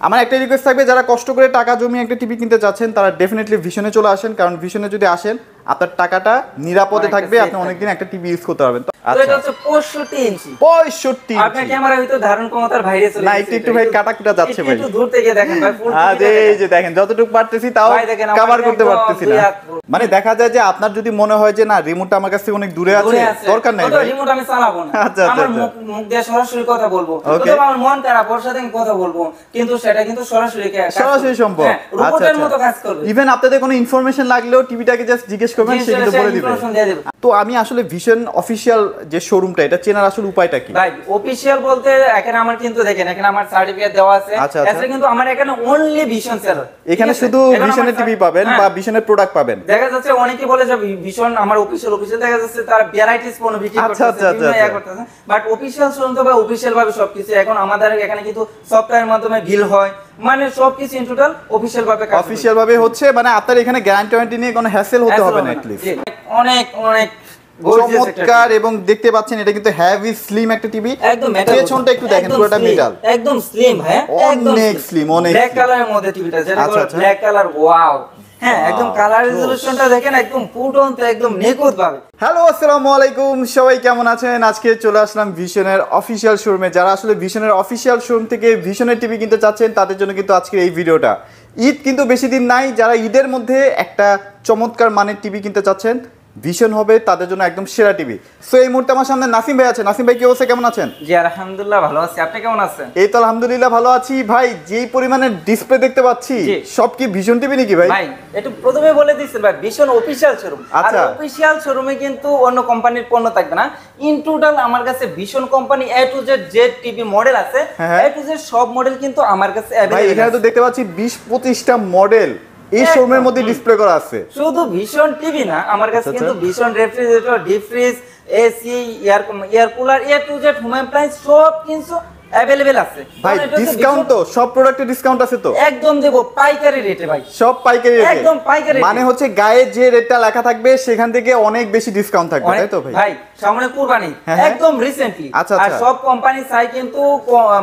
আমার একটা রিকোয়েস্ট থাকবে, যারা কষ্ট করে টাকা জমিয়ে একটা টিভি কিনতে যাচ্ছেন তারা ডেফিনেটলি ভিশনে চলে আসেন, কারণ ভিশনে যদি আসেন আপনার টাকাটা নিরাপদে থাকবে, আপনি অনেকদিন একটা টিভি ইউজ করতে পারবেন। এটা হচ্ছে 65 ইঞ্চি। 65 আপনার ক্যামেরা হয়তো ধারণ ক্ষমতার বাইরে চলে না, একটু ভাই কাটাকুটা যাচ্ছে ভাই, একটু দূর থেকে দেখেন ভাই, ফুল এই যে দেখেন যতটুকু পারতেছি তাও কভার করতে পারতেছি না। মানে দেখা যায় যে আপনার যদি মনে হয় যে না রিমোটটা আমার কাছে অনেক দূরে আছে, দরকার নাই ভাই, রিমোট আমি চালাবো না, আমার মুখ দিয়ে সরাসরি কথা বলবো, অথবা আমার মন খারাপ ওর সাথে আমি কথা বলবো, কিন্তু সেটা কিন্তু সরাসরি সম্ভব। রোবটের মতো কাজ করবে। ইভেন আপনাদের কোনো ইনফরমেশন লাগলেও টিভিটাকে জাস্ট জিজ্ঞেস করবেন, সে কিন্তু বলে দিবে। তো আমি আসলে ভিশন অফিশিয়াল যে শোরুমটা, এটা চেনার আসলে উপায়টা কি ভাই? অফিশিয়াল বলতে এখানে আমার কিন্তু দেখেন, এখানে আমার সার্টিফিকেট দেওয়া আছে, এছাড়া কিন্তু আমার এখানে অনলি ভিশন সেলার, এখানে শুধু ভিশনের টিভি পাবেন বা ভিশনের প্রোডাক্ট পাবেন। দেখা যাচ্ছে অনেকে বলে যে ভিশন আমার অফিশিয়াল দেখা যাচ্ছে তারা ভ্যারাইটিস পণ্য বিক্রি করতেছে, বাট অফিশিয়াল শোরুম তো ভাই অফিশিয়াল ভাবে সবকিছু এখন আমাদের এখানে কিন্তু সফটওয়্যারের মাধ্যমে বিল হয়, মানে সবকিছু ইন টোটাল অফিশিয়াল ভাবে হচ্ছে। মানে আপনার এখানে গ্যারান্টি ওয়ারেন্টি নিয়ে কোনো হ্যাসেল হতে হবে না। এট লিস্ট অনেক চমৎকার, এবং দেখতে পাচ্ছেন এটা কিন্তু হেভি স্লিম একটা টিভি, একদম পেছনটা একটু দেখেন, পুরোটা মেটাল, একদম স্লিম, হ্যাঁ অনেক স্লিম, অনেক ব্ল্যাক কালারের মধ্যে টিভিটা, যেটা ব্ল্যাক কালার, ওয়াও, হ্যাঁ একদম কালার রেজোলিউশনটা দেখেন একদম ফুটন্ত, একদম নিখুঁত ভাবে। হ্যালো, আসসালামু আলাইকুম, সবাই কেমন আছেন? আজকে চলে আসলাম ভিশনের অফিশিয়াল শোরুমে। যারা আসলে ভিশনের অফিশিয়াল শোরুম থেকে ভিশনের টিভি কিনতে চাচ্ছেন তাদের জন্য কিন্তু আজকের এই ভিডিওটা। ঈদ কিন্তু বেশি দিন নাই, যারা ঈদের মধ্যে একটা চমৎকার মানের টিভি কিনতে চাচ্ছেন ভিশন হবে তাদের জন্য একদম সেরা টিভি। সো এই মুহূর্তে আমার সামনে নাসিম ভাই আছে। নাসিম ভাই কি অবস্থা, কেমন আছেন? জি আলহামদুলিল্লাহ ভালো আছি, আপনি কেমন আছেন? এই তো আলহামদুলিল্লাহ ভালো আছি ভাই। যেই পরিমাণের ডিসপ্লে দেখতে পাচ্ছি সব কি ভিশন টিভি নাকি ভাই? ভাই একটু প্রথমে বলে দিচ্ছি ভাই, ভিশন অফিশিয়াল শোরুম, আর অফিশিয়াল শোরুমে কিন্তু অন্য কোম্পানির পণ্য থাকবে না। ইন টোটাল আমার কাছে vision company A to Z যে টিভি মডেল আছে, এ টু জেড সব মডেল কিন্তু আমার কাছে अवेलेबल। ভাই এখানে তো দেখতে পাচ্ছি 20-25টা মডেল এই শোরুমের মধ্যে ডিসপ্লে করা আছে। শুধু ভিশন টিভি না, আমার কাছে কিন্তু Vision refrigerator, deep fridge, AC, air cooler, A to Z home appliance সব কিছু अवेलेबल আছে। ভাই ডিসকাউন্ট তো, সব প্রোডাক্টে ডিসকাউন্ট আছে তো? একদম দেব পাইকারি রেটে ভাই, সব পাইকারি রেটে, একদম পাইকারি। মানে হচ্ছে গায়ে যে রেটটা লেখা থাকবে সেখান থেকে অনেক বেশি ডিসকাউন্ট থাকবে, তাই তো ভাই? ভাই সামনে কুরবানি একদম রিসেন্টলি, আর সব কোম্পানি চাই কিন্তু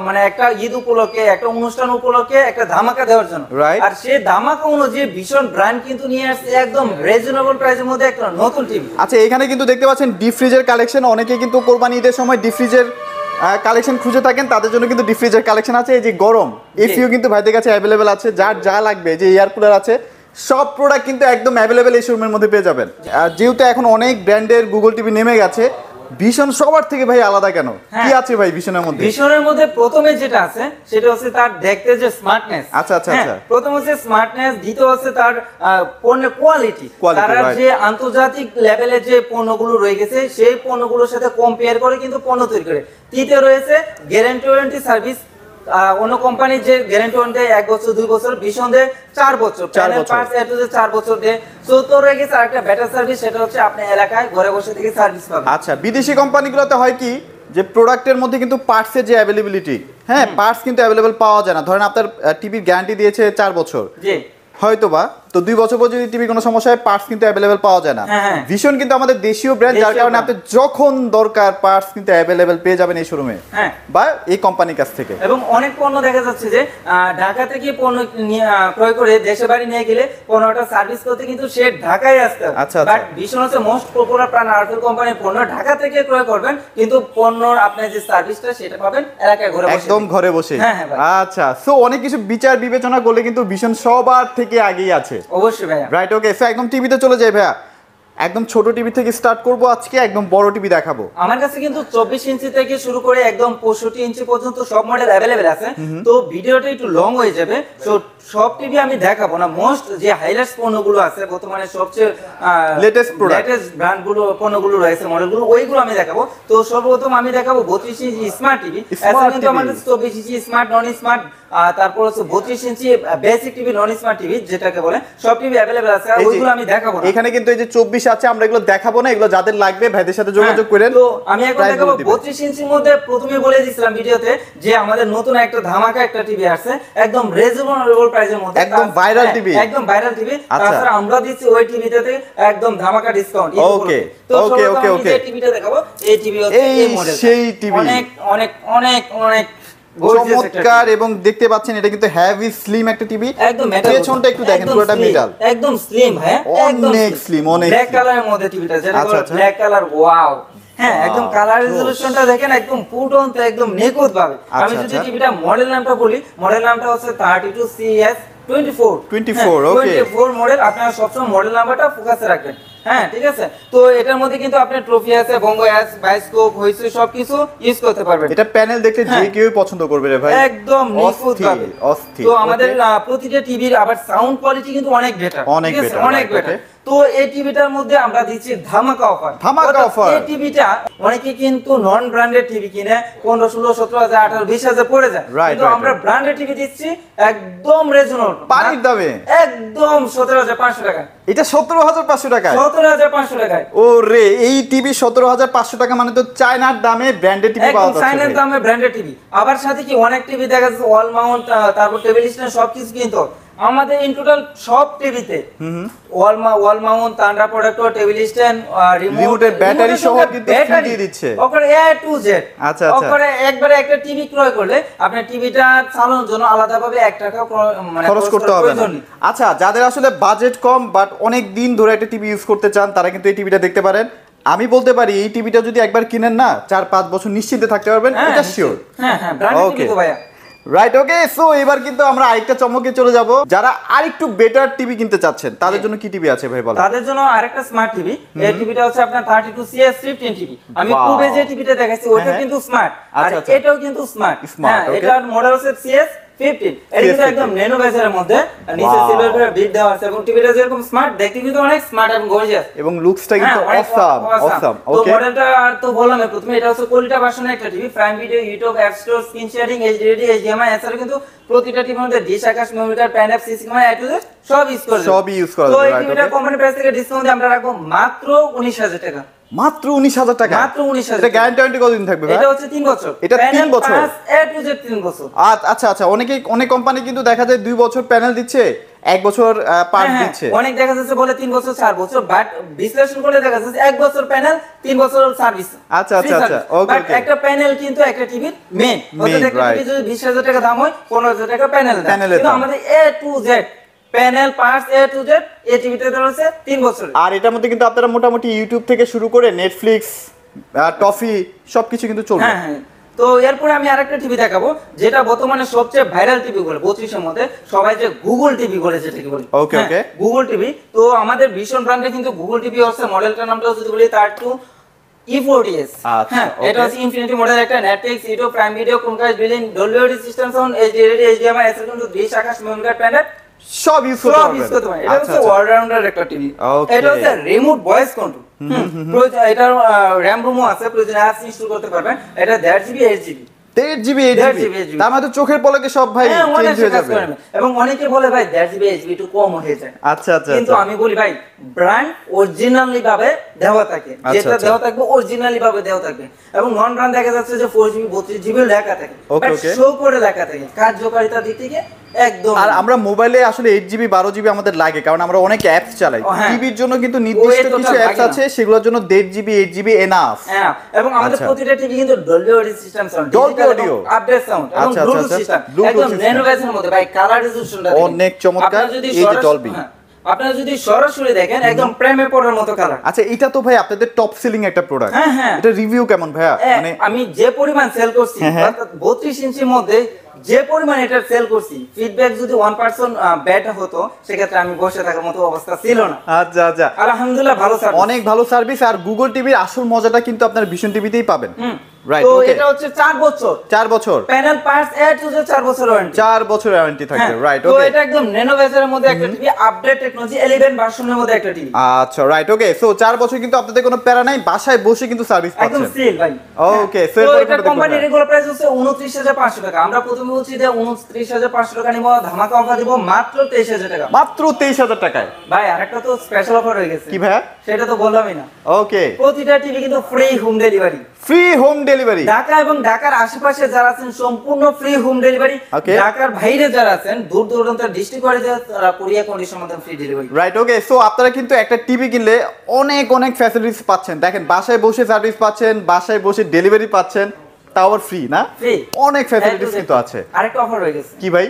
মানে একটা ঈদ উপলক্ষে, একটা অনুষ্ঠান উপলক্ষে একটা ধামাকা দেওয়ার জন্য, আর সেই ধামাকা অনুযায়ী ভীষণ ব্র্যান্ড কিন্তু নিয়ে আসছে একদম রিজনেবল প্রাইসের মধ্যে একটা নতুন টিভি। আচ্ছা, এখানে কিন্তু দেখতে পাচ্ছেন ডিপ ফ্রিজের কালেকশন। অনেকে কিন্তু কোরবানি ঈদের সময় ডিপ ফ্রিজের কালেকশন খুঁজে থাকেন, তাদের জন্য কিন্তু ডিপ ফ্রিজের কালেকশন আছে। এই যে গরম এসিও কিন্তু ভাইদের কাছে অ্যাভেলেবেল আছে, যার যা লাগবে, যে এয়ার কুলার আছে, সব প্রোডাক্ট কিন্তু একদম অ্যাভেলেবেল এই শোরুমের মধ্যে পেয়ে যাবেন। যেহেতু এখন অনেক ব্র্যান্ডের গুগল টিভি নেমে গেছে, ভিশন সবার থেকে ভাই আলাদা কেন? কি আছে ভাই ভিশনের মধ্যে? ভিশনের মধ্যে প্রথমে যেটা আছে সেটা হচ্ছে তার দেখতে যে স্মার্টনেস। আচ্ছা আচ্ছা আচ্ছা, প্রথম হচ্ছে স্মার্টনেস, দ্বিতীয় হচ্ছে তার পণ্যের কোয়ালিটি, তার যে আন্তর্জাতিক লেভেলে যে পণ্যগুলো রয়ে গেছে সেই পণ্যগুলোর সাথে কম্পেয়ার করে কিন্তু পণ্য তৈরি করে। তৃতীয় রয়েছে গ্যারান্টি ওয়ারেন্টি সার্ভিস। অন্য কোম্পানি যে গ্যারান্টি ওয়ারেন্টি 1 বছর 2 বছর, ভিশন দেয় 4 বছর, 4 বছর দেয়। চতুর্থ রয়ে গেছে আরেকটা বেটার সার্ভিস, সেটা হচ্ছে আপনি এলাকায় ঘরে বসে থেকে সার্ভিস পাবেন। আচ্ছা, বিদেশি কোম্পানিগুলোতে হয় কি যে প্রোডাক্টের মধ্যে কিন্তু পার্টসের যে অ্যাভেলেবিলিটি, হ্যাঁ পার্টস কিন্তু অ্যাভেলেবল পাওয়া যায় না। ধরেন আপনার টিভির গ্যারান্টি দিয়েছে 4 বছর, জি হয়তো বা, তো 2 বছর পর যদি টিভি কোনো সমস্যা হয় পার্টস কিন্তু অ্যাভেলেবেল পাওয়া যায় না। ভিশন কিন্তু আমাদের দেশীয় ব্র্যান্ড, যার কারণে আপনি যখন দরকার পার্টস কিন্তু অ্যাভেলেবেল পেয়ে যাবেন এই শোরুমে বা এই কোম্পানির কাছ থেকে। এবং অনেক পণ্য দেখা যাচ্ছে যে ঢাকা থেকে পণ্য ক্রয় করে দেশে বাড়ি নিয়ে গেলে পণ্যটা সার্ভিস করতে কিন্তু সে ঢাকায় আসতে হবে। আচ্ছা, বাট ভিশন হচ্ছে মোস্ট পপুলার প্রাণ আর্থিক কোম্পানির পণ্য, ঢাকা থেকে ক্রয় করবেন কিন্তু পণ্যর আপনি যে সার্ভিসটা সেটা পাবেন এলাকায় ঘরে বসে, একদম ঘরে বসে। আচ্ছা, সো অনেক কিছু বিচার বিবেচনা করলে কিন্তু ভিশন সবার থেকে আগেই আছে। অবশ্যই ভাইয়া, রাইট, ওকে। সো একদম টিভিতে চলে যাই ভাইয়া, একদম ছোট টিভি থেকে স্টার্ট করব আজকে, একদম বড় টিভি দেখাবো। আমার কাছে কিন্তু 24 ইঞ্চি থেকে শুরু করে একদম 65 ইঞ্চি পর্যন্ত সব মডেল अवेलेबल আছে। তো ভিডিওটা একটু লং হয়ে যাবে, সো সব টিভি আমি দেখাবো না। মোস্ট যে হাইলাইটস পণ্যগুলো আছে, বর্তমানে সবচেয়ে লেটেস্ট ব্র্যান্ডগুলো পণ্যগুলো রয়েছে, মডেলগুলো, ওইগুলো আমি দেখাবো। তো সর্বপ্রথম আমি দেখাবো 32 ইঞ্চি স্মার্ট টিভি। এছাড়া কিন্তু আমার কাছে 24 ইঞ্চি স্মার্ট, নন স্মার্ট, তারপর হচ্ছে 32 inch basic TV, non smart TV যেটাকে বলে, সব টিভি अवेलेबल আছে, আর ওইগুলো আমি দেখাবো না। এখানে কিন্তু এই যে 24 আছে, আমরা এগুলো দেখাবো না, এগুলো যাদের লাগবে ভাইদের সাথে যোগাযোগ করেন। তো আমি এখন দেখাবো 32 ইঞ্চির মধ্যে। প্রথমে বলে দিয়েছিলাম ভিডিওতে যে আমাদের নতুন একটা ধামাকা একটা টিভি আসছে একদম রিজনেবল প্রাইসের মধ্যে, একদম ভাইরাল টিভি, একদম ভাইরাল টিভি। তাছাড়া আমরা দিচ্ছি ওই টিভিতে একদম ধামাকা ডিসকাউন্ট। ওকে ওকে ওকে ওকে, এই টিভিটা দেখাবো। এই টিভি হচ্ছে এই মডেল, সেই টিভি, অনেক অনেক অনেক অনেক Gorgeous একটা চমৎকার এবং দেখতে পাচ্ছেন এটা কিন্তু হেভি স্লিম একটা টিভি একদম metal পেছনটা একটু দেখেন একদম পুরোটা slim, মেটাল একদম স্লিম ভাই অনেক slim, অনেক ব্ল্যাক slim। কালারের মধ্যে টিভিটা যেটা আচ্ছা, আচ্ছা। ব্ল্যাক কালার ওয়াও হ্যাঁ Wow, একদম কালার close। রেজোলিউশনটা দেখেন একদম ফুটন্ত একদম নিখুঁত ভাবে আমি আচ্ছা, যদি আচ্ছা। টিভিটা মডেল নামটা বলি মডেল নামটা হচ্ছে 32CS 24 24, okay। 24 মডেল আপনারা সবসময় মডেল নাম্বারটা ফোকাসে রাখবেন হ্যাঁ ঠিক আছে তো এটার মধ্যে কিন্তু আপনি ট্রফি আছে বঙ্গো অ্যাস বাইস্কোপ হইছে সবকিছু ইউজ করতে পারবেন এটা প্যানেল দেখলে যে হ্যাঁ। কেউ পছন্দ করবে রে ভাই একদম নিখুঁত ভাবে অস্থির অস্থির তো আমাদের প্রতিটা টিভির আবার সাউন্ড কোয়ালিটি কিন্তু অনেক বেটার অনেক better, অনেক right, বেটার okay। তো এই টিভিটার মধ্যে আমরা দিচ্ছি ধামাকা অফার ধামাকা offer। এই টিভিটা অনেকে কিন্তু নন ব্র্যান্ডেড টিভি কিনে 15 16 17 18 20,000 পড়ে যায় Right, কিন্তু right, আমরা right। ব্র্যান্ডেড টিভি দিচ্ছি একদম রিজনেবল পানির দামে একদম 17,500 টাকা এটা 17,500 টাকায় 17,500 টাকায় ও রে এই টিভি 17,500 টাকা মানে তো চায়নার দামে ব্র্যান্ডেড টিভি পাওয়া একদম যাচ্ছে চাইনার ভাই। দামে ব্র্যান্ডেড টিভি আবার সাথে কি অনেক টিভি দেখা যাচ্ছে ওয়াল মাউন্ট তারপর টেবিল স্ট্যান্ড সবকিছু কিন্তু আমাদের ইন টোটাল সব টিভিতে ওয়াল মাউন্ট তান্ডা প্রোডাক্টর টেবিল স্ট্যান্ড রিমোটের ব্যাটারি সহ কিন্তু free দিয়ে দিচ্ছে। ওখানে A to Z আচ্ছা, আচ্ছা। ওখানে একবারে একটা টিভি ক্রয় করলে আপনি টিভিটা চালানোর জন্য আলাদাভাবে 1 টাকা মানে খরচ করতে হবে না প্রয়োজন নেই। আচ্ছা যাদের আসলে বাজেট কম বাট অনেক দিন ধরে একটা টিভি ইউজ করতে চান তারা কিন্তু এই টিভিটা দেখতে পারেন আমি বলতে পারি এই টিভিটা যদি একবার কিনেন না 4-5 বছর নিশ্চিন্তে থাকতে পারবেন হ্যাঁ, এটা শিওর হ্যাঁ হ্যাঁ ব্র্যান্ডেড Okay। টিভি তো ভাইয়া রাইট ওকে সো এবার কিন্তু আমরা আরেকটা চমকে চলে যাব যারা আরেকটু বেটার টিভি কিনতে চাচ্ছেন তাদের জন্য কি টিভি আছে ভাই বলেন তাদের জন্য আরেকটা স্মার্ট টিভি এই টিভিটা হচ্ছে আপনার 32CS 15 টিভি আমি Wow। পূর্বে যে টিভিটা দেখাচ্ছি ওটা হ্যাঁ। কিন্তু স্মার্ট আর আচ্ছা, আচ্ছা। এটাও কিন্তু স্মার্ট Smart, হ্যাঁ okay। এটার মডেল হচ্ছে CS 15 এটা কিন্তু একদম ন্যানো বেজের মধ্যে নিচে Wow। সিলভার করে বিট দেওয়া আছে এবং টিভিটা যেরকম স্মার্ট দেখতে কিন্তু অনেক স্মার্ট এবং গর্জিয়াস এবং লুকসটা কিন্তু অসাম অসাম তো ওকে মডেলটা আর তো বললাম না, প্রথমে এটা হচ্ছে কোয়ালিটি ভার্সনের একটা TV prime video YouTube app store screen sharing HDD HDMI এছাড়া কিন্তু প্রতিটা টিভির মধ্যে ডিশ আকাশ মেমরি কার্ড প্যান অ্যাপ সিসি ক্যামেরা এটু সব ইউজ করে সবই use করা তো যাবে, এই right, টিভিটা okay। কোম্পানি প্রাইস থেকে ডিসকাউন্ট দিয়ে আমরা রাখবো মাত্র 19,000 টাকা মাত্র 19,000 টাকা মাত্র 19,000 এটা গ্যারান্টি কতদিন থাকবে ভাই এটা হচ্ছে 3 বছর এটা 3 Panel বছর? pass A to Z 3 বছর আচ্ছা আচ্ছা অনেক কোম্পানি কিন্তু দেখা যায় 2 বছর প্যানেল দিচ্ছে 1 বছর পার্ট হ্যাঁ, দিচ্ছে অনেক দেখা যাচ্ছে বলে 3 বছর 4 বছর বাট বিশ্লেষণ করে দেখা যাচ্ছে 1 বছর প্যানেল 3 বছর সার্ভিস আচ্ছা, আচ্ছা, আচ্ছা, okay, okay। একটা প্যানেল কিন্তু একটা টিভির মেইন অর্থাৎ একটা right। টিভি যদি 20,000 টাকা দাম হয় 15,000 টাকা প্যানেল দাম Panel এর কিন্তু দাম। আমাদের A to Z panel parts A to Z এই টিভিতে রয়েছে 3 বছর আর এটার মধ্যে কিন্তু আপনারা মোটামুটি ইউটিউব থেকে শুরু করে নেটফ্লিক্স টফি সবকিছু কিন্তু চলবে হ্যাঁ হ্যাঁ তো এরপরে আমি আরেকটা টিভি দেখাবো যেটা বর্তমানে সবচেয়ে ভাইরাল টিভি বলে 32 এর মধ্যে সবাই যে গুগল টিভি বলে যেটাকে বলে Okay, okay। গুগল টিভি তো আমাদের ভীষণ ব্র্যান্ডে কিন্তু গুগল টিভি হচ্ছে মডেলটার নামটা যদি বলি তার টু E40s আচ্ছা, হ্যাঁ এটা okay। হচ্ছে ইনফিনিটি মডেল একটা Netflix YouTube prime Video Chromecast billing Dolby audio system sound HDD HDMI এছাড়া কিন্তু dish Akash memory card panel সব ইউজ করতে সব পারবেন ইউজ করতে পারেন এটা আচ্ছা হচ্ছে অলরাউন্ডার একটা টিভি Okay। এটা হচ্ছে রিমোট ভয়েস কন্ট্রোল এটার র্যাম রুমও আছে প্রয়োজনে অ্যাপস ইনস্টল করতে পারবেন এটা 1.5 GB 8 GB 1.5 GB 8 1.5 GB GB তার মানে চোখের পলকে সব ভাই হ্যাঁ, চেঞ্জ অনায়াসে হয়ে কাজ যাবে করে নেবে। এবং অনেকে বলে ভাই 1.5 GB 8 GB একটু কম হয়ে যায় আচ্ছা আচ্ছা কিন্তু আমি বলি ভাই ব্র্যান্ড অরিজিনালি ভাবে দেওয়া থাকে আচ্ছা, যেটা আচ্ছা। দেওয়া থাকবে অরিজিনালি ভাবে দেওয়া থাকবে এবং নন ব্র্যান্ড দেখা যাচ্ছে যে 4GB 32GB লেখা থাকে Okay, বাট okay। শো করে লেখা থাকে কার্যকারিতার দিক থেকে একদম আর আমরা মোবাইলে আসলে 8 GB 12 GB আমাদের লাগে কারণ আমরা অনেক অ্যাপস চালাই ও, হ্যাঁ। টিভির জন্য কিন্তু নির্দিষ্ট ওই তো কিছু তার অ্যাপস লাগে না। আছে সেগুলোর জন্য 1.5 GB 8 GB এনাফ হ্যাঁ এবং আমাদের আচ্ছা। প্রতিটা টিভি কিন্তু Dolby audio system sound Dolby Audio। Update sound এবং আচ্ছা, আচ্ছা, ব্লুটুথ আচ্ছা। সিস্টেম Bluetooth একদম system। ন্যানো ভয়েসের মধ্যে ভাই কালার রেজোলিউশনটা অনেক চমৎকার, এই যে Dolby। আপনারা যদি সরাসরি দেখেন একদম প্রেমে পড়ার মতো কালার আচ্ছা এটা তো ভাই আপনাদের টপ সেলিং একটা প্রোডাক্ট হ্যাঁ, হ্যাঁ। এটা রিভিউ কেমন ভাইয়া মানে আমি যে পরিমাণ সেল করছি হ্যাঁ, হ্যাঁ। অর্থাৎ 32 ইঞ্চির মধ্যে যে পরিমাণ এটা সেল করছি ফিডব্যাক যদি 1% ব্যাড হতো সেক্ষেত্রে আমি বসে থাকার মতো অবস্থা ছিল না আচ্ছা আচ্ছা আলহামদুলিল্লাহ ভালো স্যার অনেক ভালো সার্ভিস আর গুগল টিভির আসল মজাটা কিন্তু আপনার ভীষণ টিভিতেই পাবেন রাইট তো ওকে এটা হচ্ছে 4 বছর 4 বছর panel parts A to Z 4 বছর ওয়ারেন্টি 4 বছর ওয়ারেন্টি থাকবে রাইট তো ওকে এটা একদম ন্যানো ভেজের মধ্যে একটা টিভি আপডেট টেকনোলজি 11 ভার্সনের মধ্যে একটা টিভি আচ্ছা রাইট ওকে সো 4 বছর কিন্তু আপনাদের কোনো প্যারা নাই বাসায় বসে কিন্তু সার্ভিস একদম পাচ্ছেন সিল ভাই ওকে তো সেল এটা কোম্পানির রেগুলার প্রাইস হচ্ছে 29,500 টাকা আমরা প্রথমে বলছি যে 29,500 টাকা নিব ধামাকা অফার দিব মাত্র 23,000 টাকা মাত্র 23,000 টাকায় ভাই আরেকটা তো স্পেশাল অফার হয়ে গেছে কি ভাইয়া সেটা তো বললামই না ওকে প্রতিটা টিভি কিন্তু free home delivery free home delivery Dhaka এবং ঢাকার আশেপাশে যারা আছেন সম্পূর্ণ ফ্রি হোম ডেলিভারি Okay। ঢাকার বাইরে যারা আছেন দূর দূরান্তের ডিস্ট্রিক্ট ওয়াইজ তারা কোরিয়া কন্ডিশন মধ্যে free delivery right okay so আপনারা কিন্তু একটা টিভি কিনলে অনেক ফ্যাসিলিটিস পাচ্ছেন দেখেন বাসায় বসে সার্ভিস পাচ্ছেন বাসায় বসে ডেলিভারি পাচ্ছেন তাও আবার ফ্রি না? ফ্রি, অনেক ফ্যাসিলিটিস কিন্তু আছে। আরেকটা অফার হয়ে গেছে কি ভাই?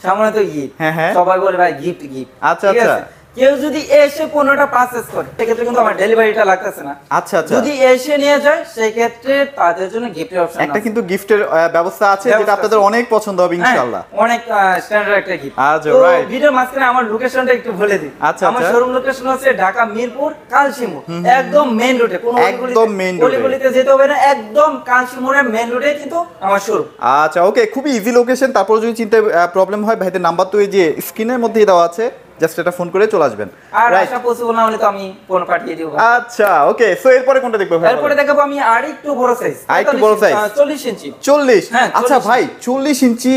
সামনে তো ঈদ, হ্যাঁ। সবাই বলে ভাই গিফট গিফট। আচ্ছা আচ্ছা কেউ যদি এসে পণ্যটা পারচেজ করে সেক্ষেত্রে কিন্তু আমার ডেলিভারিটা লাগতেছে না। আচ্ছা আচ্ছা, যদি এসে নিয়ে যায় সেই ক্ষেত্রে তাদের জন্য গিফটের অপশন আছে। একটা কিন্তু গিফটের ব্যবস্থা আছে যেটা আপনাদের অনেক পছন্দ হবে ইনশাআল্লাহ। অনেক স্ট্যান্ডার্ড একটা গিফট। আচ্ছা, তো রাইট। ভিডিওর মাঝখানে আমার লোকেশনটা একটু বলে দিই। আচ্ছা, আমার আচ্ছা। শোরুম লোকেশন হচ্ছে ঢাকা মিরপুর কালশিমুর, একদম মেইন রোডে, কোনো একদম main road এ। গলিতে যেতে হবে না, একদম কালশিমুরের মেইন রোডে কিন্তু আমার শোরুম। আচ্ছা ওকে, খুবই ইজি লোকেশন। তারপর যদি চিন্তা প্রবলেম হয় ভাইদের নাম্বার তো এই যে স্ক্রিনের মধ্যেই দেওয়া আছে, জাস্ট এটা ফোন করে চলে আসবেন। আর রাইট, আশা পসিবল না হলে তো আমি ফোন পাঠিয়ে দিব। আচ্ছা ওকে, সো এরপরে কোনটা দেখবো ভাই? এরপরে দেখাবো আমি আর একটু বড় সাইজ, আরেকটু বড় size? 40 ইঞ্চি। 40? হ্যাঁ, আচ্ছা 40 ভাই 40 ইঞ্চি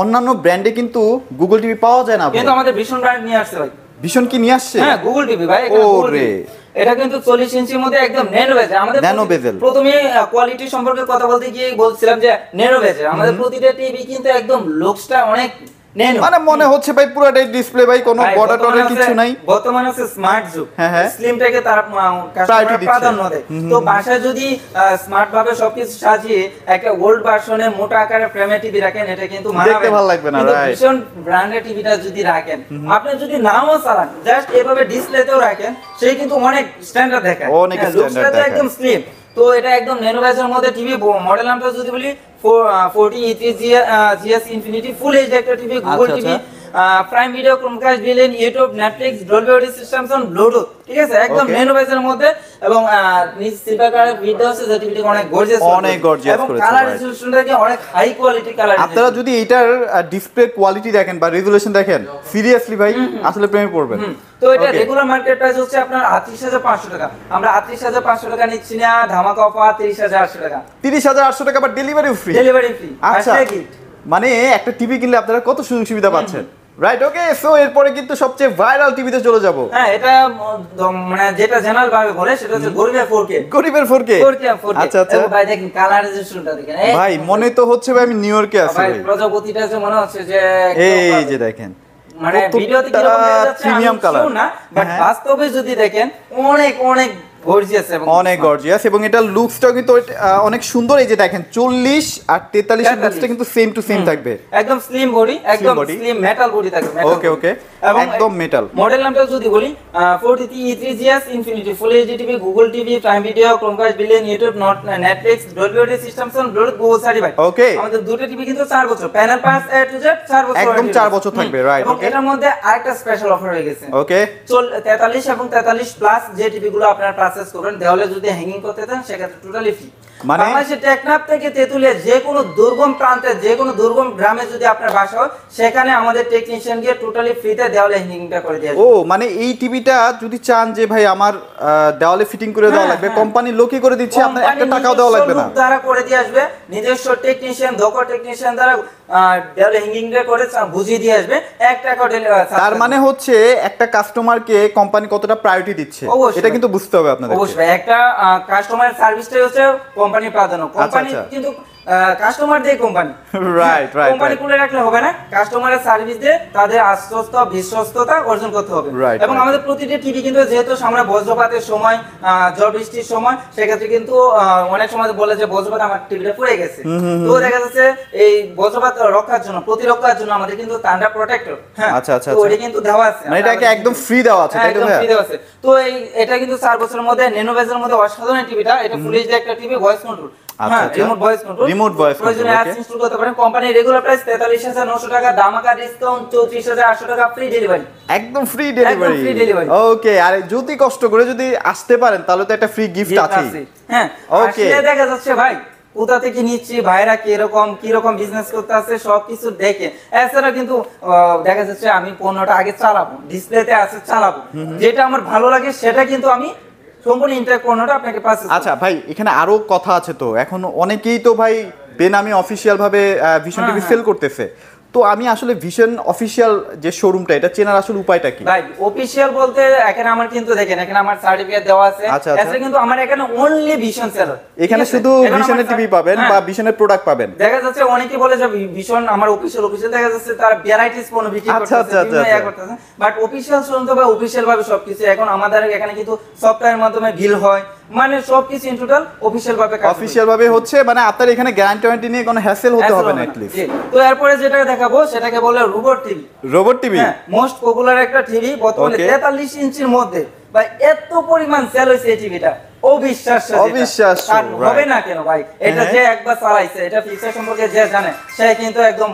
অন্যান্য ব্র্যান্ডে কিন্তু গুগল টিভি পাওয়া যায় না ভাই। কিন্তু আমাদের ভীষণ ব্র্যান্ড নিয়ে আসছে ভাই। ভীষণ কি নিয়ে আসছে? হ্যাঁ, গুগল টিভি ভাই, এটা গুগল ওরে। টিভি। এটা কিন্তু 40 ইঞ্চির মধ্যে একদম ন্যানো বেজেল। আমাদের ন্যানো বেজেল। প্রথমে কোয়ালিটি সম্পর্কে কথা বলতে গিয়ে বলছিলাম যে ন্যানো বেজেল। আমাদের প্রতিটা টিভি কিন্তু একদম লুকসটা অনেক ন্যানো। মানে মনে হচ্ছে ভাই পুরোটাই ডিসপ্লে ভাই, কোনো ভাই, বর্ডার টর্ডার কিছু নাই। বর্তমানে হচ্ছে স্মার্ট যুগ। হ্যাঁ। স্লিমটাকে তারা Priority কাস্টমার দিচ্ছে। প্রাধান্য দেয়। তো বাসায় যদি স্মার্ট ভাবে সবকিছু সাজিয়ে একটা ওল্ড ভার্সনের মোটা আকারের ফ্রেমে টিভি রাখেন, এটা কিন্তু দেখতে ভালো লাগবে না, কিন্তু right? ভীষণ ব্র্যান্ডের টিভিটা যদি রাখেন, আপনি যদি নাও চালান, জাস্ট এভাবে ডিসপ্লেতেও রাখেন, সেই কিন্তু অনেক স্ট্যান্ডার্ড দেখায়। অনেক হ্যাঁ, standard লুকসটা তো দেখায়। একদম স্লিম। তো এটা একদম ন্যানো বেজের মধ্যে টিভি। মডেল নামটা যদি বলি 40 GS ইনফিনিটি ফুল এইচডি একটা টিভি, গুগল আচ্ছা, TV, prime Video, Chromecast, villain, YouTube, Netflix, Dolby audio systems on Bluetooth, ঠিক আছে, একদম Okay. ন্যানো বেজের মধ্যে। এবং নিচ সিলভার কালার ভিডিও আছে, যে টিভিটি অনেক গর্জিয়াস, অনেক gorgeous এবং করেছে, কালার right. রেজোলিউশনটাকে অনেক হাই কোয়ালিটি কালার। আপনারা যদি এটার ডিসপ্লে কোয়ালিটি দেখেন বা রেজুলেশন দেখেন, সিরিয়াসলি ভাই আসলে প্রেমে পড়বেন। তো এটা Okay. রেগুলার মার্কেট প্রাইস হচ্ছে আপনার ৩৮,৫০০ টাকা। আমরা ৩৮,৫০০ টাকা নিচ্ছি না, ধামাকা অফার ৩০,৮০০ টাকা, 30,800 টাকা, বাট ডেলিভারিও ফ্রি। Delivery free. আচ্ছা, মানে একটা টিভি কিনলে আপনারা কত সুযোগ সুবিধা পাচ্ছেন। রাইট, ওকে। সো এরপরে কিন্তু সবচেয়ে ভাইরাল টিভিতে চলে যাব। হ্যাঁ, এটা মানে যেটা জেনারেল ভাবে বলে সেটা হচ্ছে গরিবের 4K। গরিবের 4K। 4K। আচ্ছা আচ্ছা এবং ভাই দেখেন কালার রেজোলিউশনটা দেখেন। ভাই, মনে তো হচ্ছে ভাই আমি নিউ ইয়র্কে আছি ভাই ভাই। প্রজাপতিটা যে মনে হচ্ছে যে এই যে দেখেন, মানে কতটা ভিডিওতে কি রকম দেখা যাচ্ছে প্রিমিয়াম আমি কালার sure না, বাট হ্যাঁ। বাস্তবে যদি দেখেন অনেক অনেক গর্জিয়াস এবং অনেক গর্জিয়াস, এবং এটা লুকসটাও কিন্তু অনেক সুন্দর। এই যে দেখেন 40 আর 43 এর লুকসটা কিন্তু সেম টু সেম থাকবে। একদম স্লিম বডি, একদম body। স্লিম মেটাল বডি থাকবে। ওকে ওকে, একদম মেটাল। মডেল নামটা যদি বলি 43E3GS infinity full HD TV, Google TV, prime Video, Chromecast, billion, YouTube, Netflix, Dolby audio systems on Bluetooth, Google certified. Okay, আমাদের দুটো টিভি কিন্তু 4 বছর, panel pass A to Z 4 বছর, একদম 4 বছর থাকবে, রাইট। এবং ওকে এটার মধ্যে আরেকটা স্পেশাল অফার হয়ে গেছে। ওকে, 43 এবং 43 প্লাস যে টিভি গুলো আপনারা পারচেজ করবেন, দেওয়ালে যদি হ্যাঙ্গিং করতে চান সেক্ষেত্রে টোটালি ফ্রি। মানে বাংলাদেশের টেকনাফ থেকে তেতুলিয়া যে কোনো দুর্গম প্রান্তে, যে কোনো দুর্গম গ্রামে যদি আপনার বাসা হয়, সেখানে আমাদের টেকনিশিয়ান গিয়ে টোটালি ফ্রিতে দেওয়ালে হ্যাঙ্গিংটা করে দিয়ে ও মানে এই টিভিটা যদি চান যে ভাই আমার দেওয়ালে ফিটিং করে দেওয়া লাগবে, কোম্পানির লোকই করে দিচ্ছে, আপনার একটা টাকাও দেওয়া লাগবে না। দ্বারা করে দিয়ে আসবে, নিজস্ব টেকনিশিয়ান, দক্ষ টেকনিশিয়ান দ্বারা দেওয়ালে হ্যাঙ্গিংটা করে বুঝিয়ে দিয়ে আসবে, 1 টাকাও তার মানে হচ্ছে একটা কাস্টমারকে কোম্পানি কতটা প্রায়োরিটি দিচ্ছে অবশ্যই। এটা কিন্তু বুঝতে হবে আপনাদের। অবশ্যই একটা কাস্টমার সার্ভিসটাই হচ্ছে কোম্পানির প্রাধান্য। কোম্পানি আচ্ছা। কিন্তু কাস্টমার দিয়ে কোম্পানি, রাইট রাইট কোম্পানি খুলে রাখলে হবে না, কাস্টমারের সার্ভিস দিয়ে তাদের আশ্বস্ত বিশ্বস্ততা অর্জন করতে হবে। Right, এবং right. আমাদের প্রতিটি টিভি কিন্তু যেহেতু সামনে বজ্রপাতের সময়, ঝড় বৃষ্টির সময়, সেক্ষেত্রে কিন্তু অনেক সময় বলে যে বজ্রপাত আমার টিভিটা পুড়ে গেছে। তো দেখা যাচ্ছে এই বজ্রপাত রক্ষার জন্য, প্রতিরক্ষার জন্য আমাদের কিন্তু থান্ডার প্রোটেক্টর, হ্যাঁ, আচ্ছা, আচ্ছা, তো আচ্ছা। ওটা কিন্তু দেওয়া আছে, মানে এটাকে একদম ফ্রি দেওয়া আছে, হ্যাঁ, তাই তো একদম ভাই? free দেওয়া আছে। তো এটা কিন্তু 4 বছরের মধ্যে ন্যানো বেজের মধ্যে অসাধারণ টিভিটা। এটা ফুল এইচডি একটা টিভি, ভয়েস কন্ট্রোল, আচ্ছা, হ্যাঁ, আচ্ছা। Remote voice control, Remote voice control, প্রয়োজনে অ্যাপস okay. ইনস্টল করতে পারেন। কোম্পানির রেগুলার প্রাইস 43,900 টাকা, দামাকা ডিসকাউন্ট 34,800 টাকা, ফ্রি ডেলিভারি, একদম ফ্রি ডেলিভারি। free delivery। ওকে, আর যদি কষ্ট করে যদি আসতে পারেন তাহলে তো একটা ফ্রি গিফট আছে। হ্যাঁ, Okay. আসলে দেখা যাচ্ছে ভাই কোথা থেকে নিচ্ছি, ভাইরা কিরকম বিজনেস করতে আছে সবকিছু দেখে। এছাড়া কিন্তু দেখা যাচ্ছে আমি পণ্যটা আগে চালাবো, ডিসপ্লেতে আছে চালাবো, যেটা আমার ভালো লাগে সেটা কিন্তু আমি সম্পূর্ণ ইন্টার পণ্যটা আপনাকে পাচ্ছি। আচ্ছা ভাই, এখানে আরো কথা আছে তো, এখন অনেকেই তো ভাই বেনামি অফিসিয়াল ভাবে ভিশন টিভি সেল করতেছে। তো আমি আসলে ভিশন অফিসিয়াল যে শোরুমটা, এটা চেনার আসলে উপায়টা কি? ভাই অফিশিয়াল বলতে এখানে আমার কিন্তু দেখেন, এখানে আমার সার্টিফিকেট দেওয়া আছে। আচ্ছা, আচ্ছা। এছাড়া কিন্তু আমার এখানে অনলি ভিশন সেলার, এখানে শুধু ভিশনের টিভি পাবেন বা ভিশনের প্রোডাক্ট পাবেন। দেখা যাচ্ছে অনেকে বলে যে ভিশন আমার অফিশিয়াল দেখা যাচ্ছে তার ভ্যারাইটিস পণ্য বিক্রি আচ্ছা, করতেছে, আচ্ছা, বিভিন্ন আচ্ছা। ইয়া করতেছে। বাট অফিশিয়াল শোরুম তো ভাই অফিশিয়াল ভাবে সবকিছু। এখন আমাদের এখানে কিন্তু সফটওয়্যারের মাধ্যমে বিল হয়, মানে সবকিছু ইন টোটাল অফিশিয়াল ভাবে কাজ অফিশিয়াল ভাবে হচ্ছে, মানে আপনার এখানে গ্যারান্টি ওয়ারেন্টি নিয়ে কোনো হ্যাসেল হতে হবে না এটলিস্ট। তো এরপরে যেটা দেখাবো সেটাকে বলে robot TV. Robot TV most popular একটা টিভি বর্তমানে 43 ইঞ্চির মধ্যে, ভাই এত পরিমাণ সেল হইছে এই টিভিটা, অবিশ্বাস্য হবে না কেন ভাই? এটা যে একবার চালাইছে, এটা ফিচার সম্পর্কে যে জানে সে কিন্তু একদম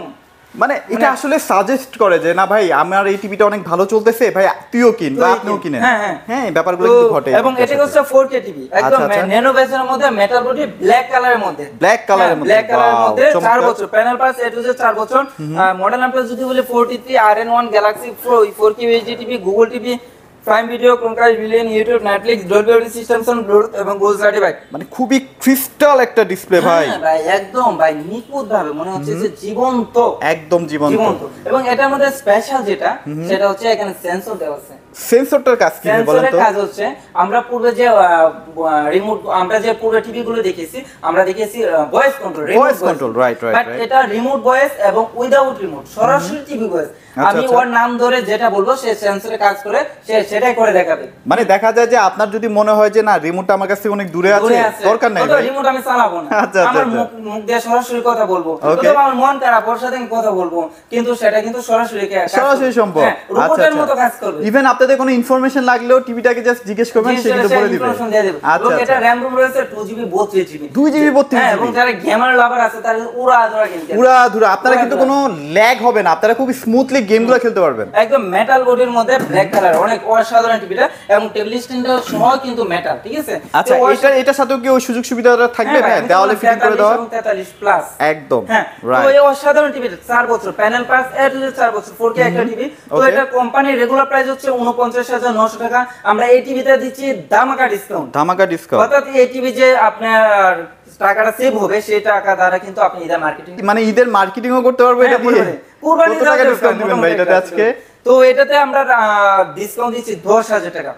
মানে এটা আসলে সাজেস্ট করে যে না ভাই আমার এই টিভিটা অনেক ভালো চলতেছে, ভাই তুইও কিন বা আপনিও কিনেন। হ্যাঁ ব্যাপারগুলো কিন্তু ঘটে। এবং এটা হচ্ছে 4K টিভি, একদম ন্যানো বেজের মধ্যে, মেটাল বডি, ব্ল্যাক কালারের মধ্যে, ব্ল্যাক কালারের মধ্যে 4 বছর প্যানেল পাস, এটা হচ্ছে 4 বছর। মডেল নাম্বার যদি বলি 43 RN1 Galaxy Pro 4K UHD TV, Google TV, prime Video, Chromecast, billion, YouTube, Netflix, Dolby audio system sound, Bluetooth এবং গোল্ড সার্টিফাইড। মানে খুবই ক্রিস্টাল একটা ডিসপ্লে ভাই। হ্যাঁ ভাই একদম ভাই নিখুঁত ভাবে মনে হচ্ছে যে জীবন্ত, একদম জীবন্ত। এবং এটার মধ্যে স্পেশাল যেটা সেটা হচ্ছে এখানে সেন্সর দেওয়া আছে। সেন্সরটার কাজ কি বলেন তো? সেন্সরের কাজ হচ্ছে আমরা পূর্বে যে রিমোট, আমরা যে পুরো টিভি গুলো দেখেছি, আমরা দেখেছি ভয়েস কন্ট্রোল, রাইট। বাট এটা রিমোট ভয়েস এবং উইদাউট রিমোট, সরাসরি টিভি ভয়েস। আমি ওর নাম ধরে যেটা বলবো সে সেন্সরে কাজ করে সে সেটাই করে দেখাবে। মানে দেখা যায় যে আপনার যদি মনে হয় যে না রিমোটটা আমার কাছে অনেক দূরে আছে, দরকার নাই ভাই, রিমোট আমি চালাবো না, আমার মুখ দিয়ে সরাসরি কথা বলবো, তো আমার মন খারাপ ওর সাথে আমি কথা বলবো, কিন্তু সেটা কিন্তু সরাসরি সম্ভব, রোবটের মতো কাজ করবে। ইভেন আপনাদের কোনো ইনফরমেশন লাগলেও টিভিটাকে জাস্ট জিজ্ঞেস করবেন, সে কিন্তু বলে দিবে। আচ্ছা, এটা র‍্যাম রোম রয়েছে 2GB 32GB, 2GB 32GB, এবং যারা গেমার লাভার আছে তারা উড়াধুরা আপনারা কিন্তু কোনো ল্যাগ হবে না, আপনারা খুব স্মুথলি গেমগুলো খেলতে পারবেন। একদম মেটাল বডির মধ্যে ব্ল্যাক কালার, অনেক অসাধারণ টিভিটা, এবং টেবিল স্ট্যান্ডটা সহ কিন্তু মেটাল, ঠিক আছে? আচ্ছা, এটার সাথেও কি ওই সুযোগ সুবিধাটা থাকবে? হ্যাঁ, দেওয়ালে ফিটিং করে দেওয়া 43 প্লাস একদম রাইট। তো এই অসাধারণ টিভিটা 4 বছর প্যানেল পাস, এর 4 বছর 4K একটা টিভি। তো এটা কোম্পানির রেগুলার প্রাইস হচ্ছে 49,900 টাকা, আমরা এই টিভিতে দিচ্ছি ধামাকা ডিসকাউন্ট। অর্থাৎ এই টিভি যে আপনার টাকাটা সেভ হবে সেই টাকা দ্বারা কিন্তু আপনি ঈদের মার্কেটিং, মানে ঈদের মার্কেটিংও করতে পারবো এটা দিয়ে। কুরবানির টাকা ডিসকাউন্ট দিবেন ভাই এটাতে আজকে? তো এটাতে আমরা ডিসকাউন্ট দিচ্ছি 10,000 টাকা।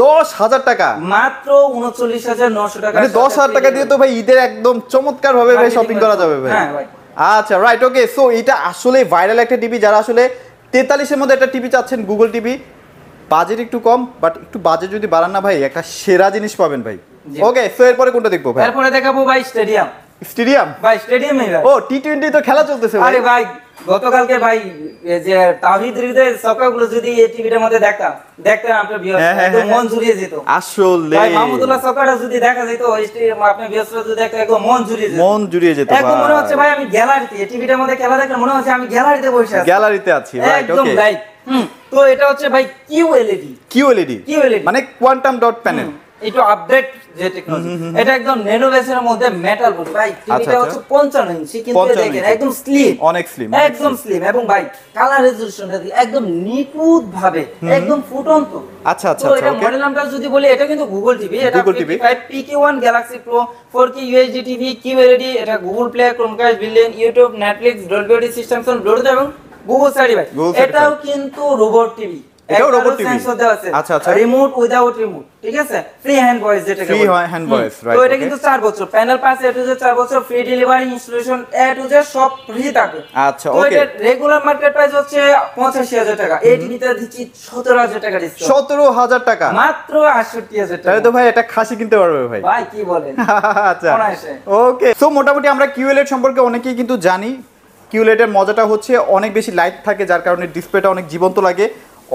10,000 টাকা মাত্র 39,900 টাকা। মানে 10,000 টাকা দিয়ে তো ভাই ঈদের একদম চমৎকার ভাবে ভাই শপিং করা যাবে ভাই। হ্যাঁ ভাই। আচ্ছা রাইট, ওকে। সো এটা আসলে ভাইরাল একটা টিভি, যারা আসলে 43 এর মধ্যে একটা টিভি চাচ্ছেন, গুগল টিভি, বাজেট একটু কম, বাট একটু বাজেট যদি বাড়ান না ভাই, একটা সেরা জিনিস পাবেন ভাই। ওকে, সো এরপরে কোনটা দেখবো ভাই? এরপরে দেখাবো ভাই স্টেডিয়াম ভাই, স্টেডিয়ামে ভাই। ও টি20 তো খেলা চলতেছে ভাই। আরে ভাই গতকালকে ভাই যে তাওহীদ হৃদয়ের সকাগুলো যদি এই টিভিটার মধ্যে দেখতাম আপনার ভিউয়ার্স একদম মন জুড়িয়ে যেত। আসলে ভাই মাহমুদুল্লাহ সকাটা যদি দেখা যেত, আপনার ভিউয়ার্সরা যদি দেখতো একদম মন জুড়িয়ে যেত। একদম মনে হচ্ছে ভাই আমি গ্যালারিতে, এই টিভিটার মধ্যে খেলা দেখলে মনে হচ্ছে আমি গ্যালারিতে বসে আছি, গ্যালারিতে আছি। রাইট, ওকে। একদম রাইট। তো এটা হচ্ছে ভাই QLED মানে কোয়ান্টাম ডট প্যানেল, একটু আপডেট যে টেকনোলজি। এটা একদম ন্যানো বেসের মধ্যে মেটাল বডি ভাই, টিভিটা হচ্ছে 55 ইঞ্চি, কিন্তু দেখেন একদম স্লিম, অনেক স্লিম, একদম স্লিম, এবং ভাই কালার রেজোলিউশনটা একদম নিখুঁত ভাবে একদম ফুটন্ত। আচ্ছা, তো এটা মডেল নামটা যদি বলি, এটা কিন্তু গুগল টিভি, এটা 55 PK1 Galaxy Pro 4K UHD TV, QLED, এটা Google Play, Chromecast, billion, YouTube, Netflix, Dolby audio system sound, Bluetooth এবং গুগল সার্টিফাইড। এটাও কিন্তু রোবট টিভি, এটাও রোবট টিভি, সেন্সর দেওয়া আছে। আচ্ছা, রিমোট উইদাউট রিমোট, ঠিক আছে? ফ্রি হ্যান্ড ভয়েস যেটা ফ্রি হ্যান্ড ভয়েস, রাইট। তো এটা কিন্তু 4 বছর panel pass, A to Z 4 বছর free delivery, installation A to Z সব ফ্রি থাকবে। আচ্ছা, তো ওকে। এটা রেগুলার মার্কেট প্রাইস হচ্ছে 85,000 টাকা, এই টিভিতে দিচ্ছি 17,000 টাকা ডিসকাউন্ট। 17,000 টাকা, মাত্র 68,000 টাকা। তাহলে তো ভাই এটা খাসি কিনতে পারবে ভাই। ভাই কি বলেন? আচ্ছা, ওকে। সো মোটামুটি আমরা QLED সম্পর্কে অনেকেই কিন্তু জানি। QLED এর মজাটা হচ্ছে অনেক বেশি লাইট থাকে, যার কারণে ডিসপ্লেটা অনেক জীবন্ত লাগে,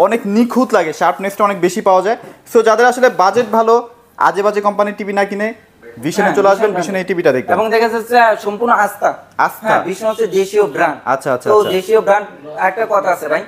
অনেক নিখুঁত লাগে, শার্পনেসটা অনেক বেশি পাওয়া যায়। সো যাদের আসলে বাজেট ভালো, আজে বাজে কোম্পানির টিভি না কিনে ভিশনে চলে আসবেন, ভিশনে এই টিভিটা দেখবেন। এবং দেখা যাচ্ছে সম্পূর্ণ আস্থা। হ্যাঁ, ভিশন হচ্ছে দেশীয় ব্র্যান্ড। আচ্ছা, তো দেশীয় ব্র্যান্ড, একটা কথা আছে ভাই,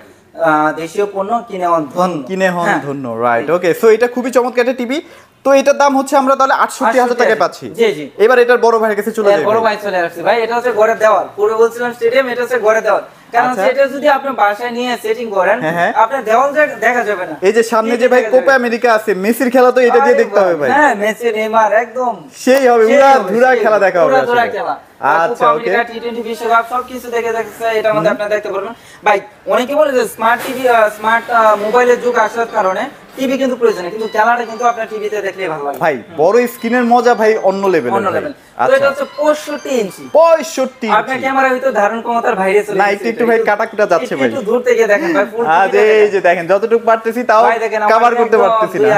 দেশীয় পণ্য কিনে হন ধন্য, রাইট, ওকে। সো এটা খুবই চমৎকার একটা টিভি। তো এটার দাম হচ্ছে আমরা তাহলে 68,000 টাকায় পাচ্ছি। জি। এবার এটার বড় ভাইয়ের কাছে চলে যাই। বড় ভাই চলে আসছে ভাই, এটা হচ্ছে ঘরের দেওয়াল। পুরো বলছিলাম স্টেডিয়াম, এটা হচ্ছে ঘরের দেওয়াল। কারণ সেটা যদি আপনি বাসায় নিয়ে সেটিং করেন, আপনার দেওয়াল দেখা যাবে না। এই যে সামনে যে ভাই কোপা আমেরিকা আছে, মেসির খেলা তো এটা দিয়ে দেখতে হবে ভাই। হ্যাঁ, মেসি, নেইমার একদম সেই হবে, উড়াধুরা খেলা দেখা হবে। উড়াধুরা খেলা। আচ্ছা, ওকে। টি20 বিশ্বকাপ সবকিছু দেখছে এটার মধ্যে আপনি দেখতে পারবেন। ভাই অনেকে বলে যে স্মার্ট টিভি, স্মার্ট মোবাইলের যুগ আসার কারণে টিভি কিন্তু প্রয়োজন নেই, কিন্তু ক্যামেরাটা কিন্তু আপনার টিভিতে দেখলেই ভালো লাগে ভাই বড় স্ক্রিনের মজা ভাই অন্য লেভেলের অন্য ভাই। লেভেল। তো আচ্ছা এটা হচ্ছে 65 ইঞ্চি। 65 আপনার ক্যামেরা হয়তো ধারণ ক্ষমতার বাইরে চলে না, গেছে। একটু ভাই কাটাকুটা যাচ্ছে ভাই। একটু দূর থেকে দেখেন ভাই, ফুল আজ এই যে দেখেন যতটুকু পারতেছি তাও কভার করতে পারতেছি না।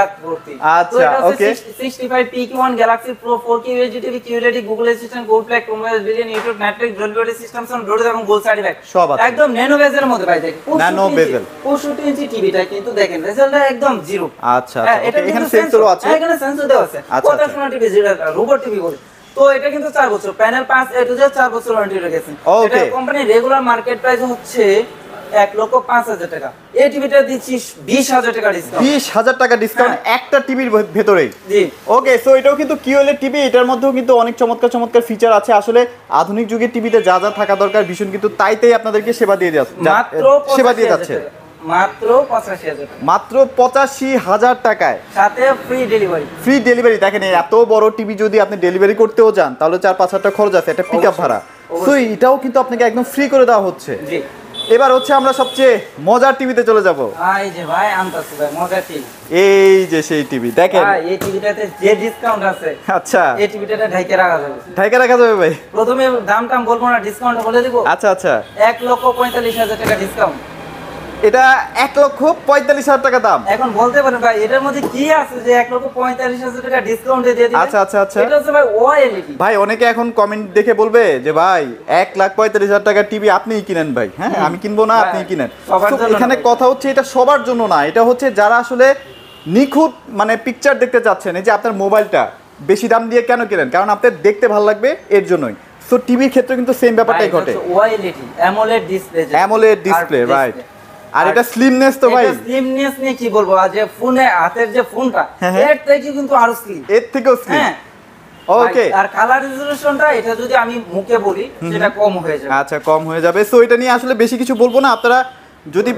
আচ্ছা ওকে 65 PQ1 Galaxy Pro 4K UHD TV QLED Google Assistant Gold Play Chrome OS Brilliant YouTube Netflix Dolby System Sound Bluetooth এবং Gold Certified সব আছে। একদম ন্যানো বেজের মধ্যে ভাই দেখেন Nano bezel। 65 ইঞ্চি টিভিটা কিন্তু দেখেন রেজাল্টটা একদম জিরো। আচ্ছা আচ্ছা এটা এখানে কিন্তু সেন্সরও আছে। এখানে সেন্সর দেওয়া আছে। আচ্ছা, কথা আচ্ছা। শোনা টিভি যেটা রোবট টিভি বলে, তো এটা কিন্তু 4 বছর প্যানেল 5 A to Z 4 বছর ওয়ারেন্টি রেখেছে। Okay। এটা কোম্পানির রেগুলার মার্কেট প্রাইস হচ্ছে 1,05,000 টাকা। এই টিভিটা দিচ্ছি 20,000 টাকা ডিসকাউন্ট। 20,000 টাকা ডিসকাউন্ট একটা টিভির ভেতরেই। জি ওকে সো এটাও কিন্তু কিউএলএড টিভি, এটার মধ্যেও কিন্তু অনেক চমৎকার চমৎকার ফিচার আছে। আসলে আধুনিক যুগের টিভিতে যা যা থাকা দরকার ভীষণ কিন্তু তাইতেই আপনাদেরকে সেবা দিয়ে যাচ্ছে, মাত্র সেবা দিয়ে 85,000 যাচ্ছে টাকা। মাত্র 85,000 টাকা। মাত্র 85,000 টাকায় সাথে ফ্রি ডেলিভারি। Free delivery. দেখেন এই এত বড় টিভি যদি আপনি ডেলিভারি করতেও যান তাহলে 4-5 হাজার টাকা খরচ আছে, একটা পিকআপ অবশ্যই, ভাড়া। অবশ্যই। সো এটাও কিন্তু আপনাকে একদম ফ্রি করে দেওয়া হচ্ছে। জি এবার হচ্ছে আমরা সবচেয়ে মজার টিভিতে চলে যাব। এই যে ভাই আনতাছি ভাই মজার টিভি। এই যে সেই টিভি দেখেন। ভাই এই টিভিটাতে যে ডিসকাউন্ট আছে আচ্ছা এই টিভিটাতে ঢাইকে রাখা যাবে। ঢাকা রাখা যাবে ভাই। প্রথমে দাম টাম বলবো না, ডিসকাউন্ট বলে দিব। আচ্ছা আচ্ছা 1,45,000 টাকা ডিসকাউন্ট। এটা 1,45,000 টাকা দাম। এখন বলতে পারেন ভাই এটার মধ্যে কি আছে যে 1,45,000 টাকা ডিসকাউন্টে দিয়ে দিবেন। আচ্ছা আচ্ছা আচ্ছা এটা হচ্ছে ভাই ওএলইডি। ভাই অনেকে এখন কমেন্ট দেখে বলবে যে ভাই 1,45,000 টাকা টিভি আপনিই কিনেন ভাই। হ্যাঁ আমি কিনবো না, আপনিই কিনেন। সবার So, জন্য এখানে না। কথা হচ্ছে এটা সবার জন্য না, এটা হচ্ছে যারা আসলে নিখুঁত মানে পিকচার দেখতে চাচ্ছেন। এই যে আপনার মোবাইলটা বেশি দাম দিয়ে কেন কিনেন, কারণ আপনার দেখতে ভালো লাগবে এর জন্যই। সো টিভির ক্ষেত্রে কিন্তু সেম ব্যাপারটাই ঘটে। OLED AMOLED display. AMOLED display right. আর এটা স্লিমনেস তো ভাই এটা স্লিমনেস নিয়ে কি বলবো, আর যে ফোনে হাতের যে ফোনটা হ্যাঁ, হ্যাঁ। এর থেকে কিন্তু আরো স্লিম। এর থেকেও স্লিম। হ্যাঁ ওকে আর কালার রেজোলিউশনটা এটা যদি আমি মুখে বলি সেটা কম হয়ে যাবে। আচ্ছা কম হয়ে যাবে। সো এটা নিয়ে আসলে বেশি কিছু বলবো না। আপনারা যদি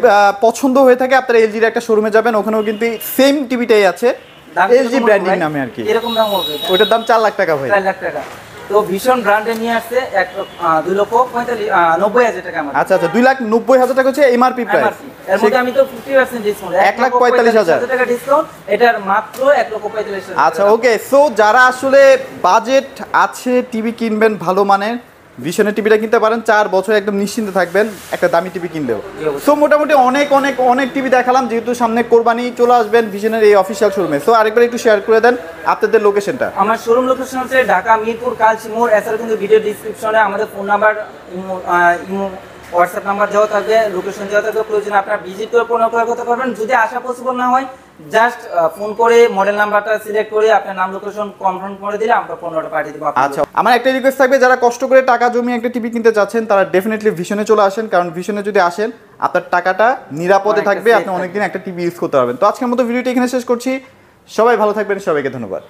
পছন্দ হয়ে থাকে আপনারা এলজির একটা শোরুমে যাবেন, ওখানেও কিন্তু সেম টিভিটাই আছে দাম এলজি কিরকম ব্র্যান্ডিং ভাই? নামে আর কি। এরকম দাম হবে এটা? ওইটার দাম 4 লাখ টাকা ভাই। 4 লাখ টাকা। তো ভীষণ ব্র্যান্ডে নিয়ে আসছে 2,90,000 টাকা আমার। আচ্ছা আচ্ছা 2,90,000 টাকা হচ্ছে এমআরপি প্রাইস। MRP এর মধ্যে আমি তো 50% ডিসকাউন্ট 1,45,000 টাকা ডিসকাউন্ট, এটার মাত্র 1,45,000 আচ্ছা ওকে সো যারা আসলে বাজেট আছে টিভি কিনবেন ভালো মানের, ভিশনের টিভিটা কিনতে পারেন। 4 বছর একদম নিশ্চিন্তে থাকবেন একটা দামি টিভি কিনলেও। সো মোটামুটি অনেক অনেক অনেক টিভি দেখালাম, যেহেতু সামনে কোরবানি চলে আসবেন ভিশনের এই অফিসিয়াল শোরুমে। সো আরেকবার একটু শেয়ার করে দেন আপনাদের লোকেশনটা। আমার শোরুম লোকেশন হচ্ছে ঢাকা মিরপুর কালচি মোড়। এছাড়া কিন্তু ভিডিও ডিসক্রিপশনে আমাদের phone number, imo WhatsApp number দেওয়া থাকবে, লোকেশন দেওয়া থাকবে। প্রয়োজনে আপনারা ভিজিট করে পণ্য ক্রয় করতে পারবেন। যদি আসা পসিবল না হয় জাস্ট ফোন করে মডেল নাম্বারটা সিলেক্ট করে আপনার নাম লোকেশন কনফার্ম করে দিলে আমরা পণ্যটা পাঠিয়ে দেবো আপনাদের। আচ্ছা আমার একটা রিকোয়েস্ট থাকবে, যারা কষ্ট করে টাকা জমিয়ে একটা টিভি কিনতে চাচ্ছেন তারা ডেফিনেটলি ভিশনে চলে আসেন, কারণ ভিশনে যদি আসেন আপনার টাকাটা নিরাপদে অনেকটা থাকবে, safe আপনি অনেকদিন একটা টিভি ইউজ করতে পারবেন। তো আজকের মতো ভিডিওটি এখানে শেষ করছি। সবাই ভালো থাকবেন, সবাইকে ধন্যবাদ।